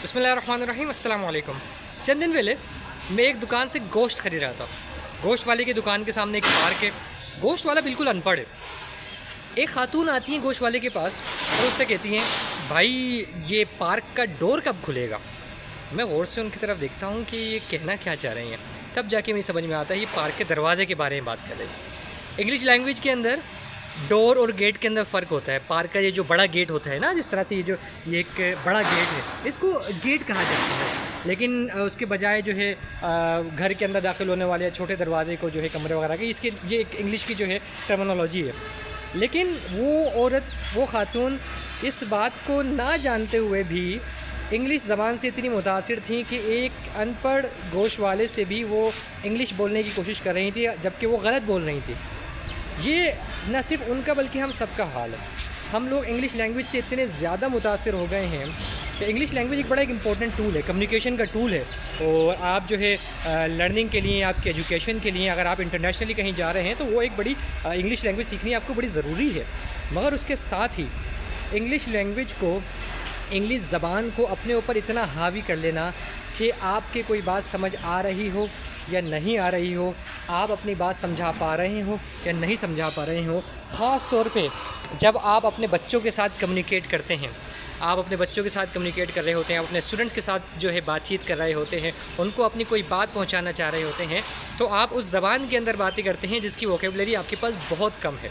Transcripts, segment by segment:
بسم اللہ الرحمن الرحیم السلام علیکم۔ چند دن پہلے میں ایک دکان سے گوشت خرید رہا تھا۔ گوشت والے کی دکان کے سامنے ایک پارک ہے۔ گوشت والا بالکل ان پڑھ ہے۔ ایک خاتون آتی ہیں گوشت والے کے پاس اور اس سے کہتی ہیں بھائی یہ پارک کا ڈور کب کھلے گا؟ میں غور سے ان کی طرف دیکھتا ہوں کہ یہ کہنا کیا چاہ رہی ہیں، تب جا کے مجھے سمجھ میں آتا ہے یہ پارک کے دروازے کے بارے میں بات کر رہی ہے۔ انگلش لینگویج کے اندر ڈور اور گیٹ کے اندر فرق ہوتا ہے۔ پارک کا یہ جو بڑا گیٹ ہوتا ہے نا، جس طرح سے یہ ایک بڑا گیٹ ہے، اس کو گیٹ کہا جاتا ہے، لیکن اس کے بجائے جو ہے گھر کے اندر داخل ہونے والے چھوٹے دروازے کو جو ہے کمرے وغیرہ کے، اس کے یہ ایک انگلش کی جو ہے ٹرمینالوجی ہے۔ لیکن وہ عورت، وہ خاتون اس بات کو نہ جانتے ہوئے بھی انگلش زبان سے اتنی متاثر تھیں کہ ایک ان پڑھ گوشت والے سے بھی وہ انگلش بولنے کی کوشش کر رہی تھی، جبکہ وہ غلط بول رہی تھی۔ یہ نہ صرف ان کا بلکہ ہم سب کا حال ہے۔ ہم لوگ انگلش لینگویج سے اتنے زیادہ متاثر ہو گئے ہیں کہ انگلش لینگویج ایک بڑا ایک امپورٹنٹ ٹول ہے، کمیونیکیشن کا ٹول ہے، اور آپ جو ہے لرننگ کے لیے، آپ کے ایجوکیشن کے لیے، اگر آپ انٹرنیشنلی کہیں جا رہے ہیں تو وہ ایک بڑی انگلش لینگویج سیکھنی آپ کو بڑی ضروری ہے۔ مگر اس کے ساتھ ہی انگلش لینگویج کو، انگلش زبان کو اپنے اوپر اتنا حاوی کر لینا کہ آپ کے کوئی بات سمجھ آ رہی ہو یا نہیں آ رہی ہو، آپ اپنی بات سمجھا پا رہے ہو یا نہیں سمجھا پا رہے ہو، خاص طور پہ جب آپ اپنے بچوں کے ساتھ کمیونیکیٹ کرتے ہیں، آپ اپنے بچوں کے ساتھ کمیونیکیٹ کر رہے ہوتے ہیں، اپنے اسٹوڈنٹس کے ساتھ جو ہے بات چیت کر رہے ہوتے ہیں، ان کو اپنی کوئی بات پہنچانا چاہ رہے ہوتے ہیں، تو آپ اس زبان کے اندر باتیں کرتے ہیں جس کی ووکیبلری آپ کے پاس بہت کم ہے۔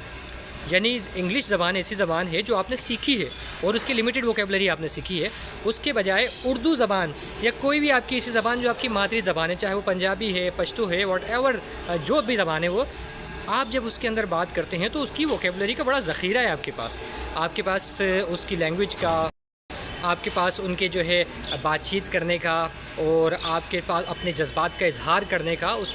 یعنی انگلش زبان ایسی زبان ہے جو آپ نے سیکھی ہے اور اس کی لمیٹڈ ووکیبلری آپ نے سیکھی ہے، اس کے بجائے اردو زبان یا کوئی بھی آپ کی ایسی زبان جو آپ کی مادری زبان ہے، چاہے وہ پنجابی ہے، پشتو ہے، واٹ ایور جو بھی زبان ہے، وہ آپ جب اس کے اندر بات کرتے ہیں تو اس کی ووکیبلری کا بڑا ذخیرہ ہے آپ کے پاس اس کی لینگویج کا، آپ کے پاس ان کے جو ہے بات چیت کرنے کا، اور آپ کے پاس اپنے جذبات کا اظہار کرنے کا، اس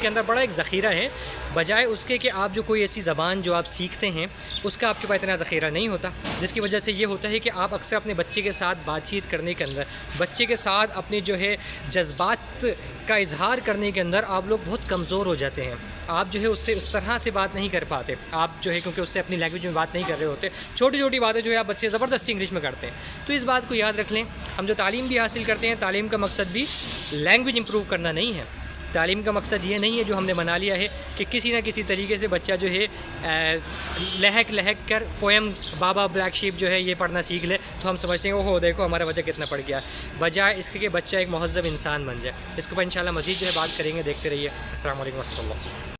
کے اندر بڑا ایک ذخیرہ ہے، بجائے اس کے کہ آپ جو کوئی ایسی زبان جو آپ سیکھتے ہیں اس کا آپ کے پاس اتنا ذخیرہ نہیں ہوتا، جس کی وجہ سے یہ ہوتا ہے کہ آپ اکثر اپنے بچے کے ساتھ بات چیت کرنے کے اندر، بچے کے ساتھ اپنے جو ہے جذبات کا اظہار کرنے کے اندر آپ لوگ بہت کمزور ہو جاتے ہیں۔ آپ جو ہے اس سے اس طرح سے بات نہیں کر پاتے، آپ جو ہے کیونکہ اس سے اپنی لینگویج میں بات نہیں کر رہے ہوتے، چھوٹی چھوٹی باتیں جو ہے آپ بچے زبردستی انگلش میں کرتے ہیں۔ تو اس بات کو یاد رکھ لیں، ہم جو تعلیم بھی حاصل کرتے ہیں، تعلیم کا مقصد بھی لینگویج امپروو کرنا نہیں ہے۔ تعلیم کا مقصد یہ نہیں ہے جو ہم نے بنا لیا ہے کہ کسی نہ کسی طریقے سے بچہ جو ہے لہک کر پویم بابا بلیک شیپ جو ہے یہ پڑھنا سیکھ لے، تو ہم سمجھتے ہیں اوہ دیکھو ہمارا بچہ کتنا پڑھ گیا، بجائے اس کے کہ بچہ ایک مہذب انسان بن جائے۔ اس کے اوپر انشاءاللہ مزید جو ہے بات کریں گے، دیکھتے رہیے۔ السلام علیکم و رحمۃ اللہ۔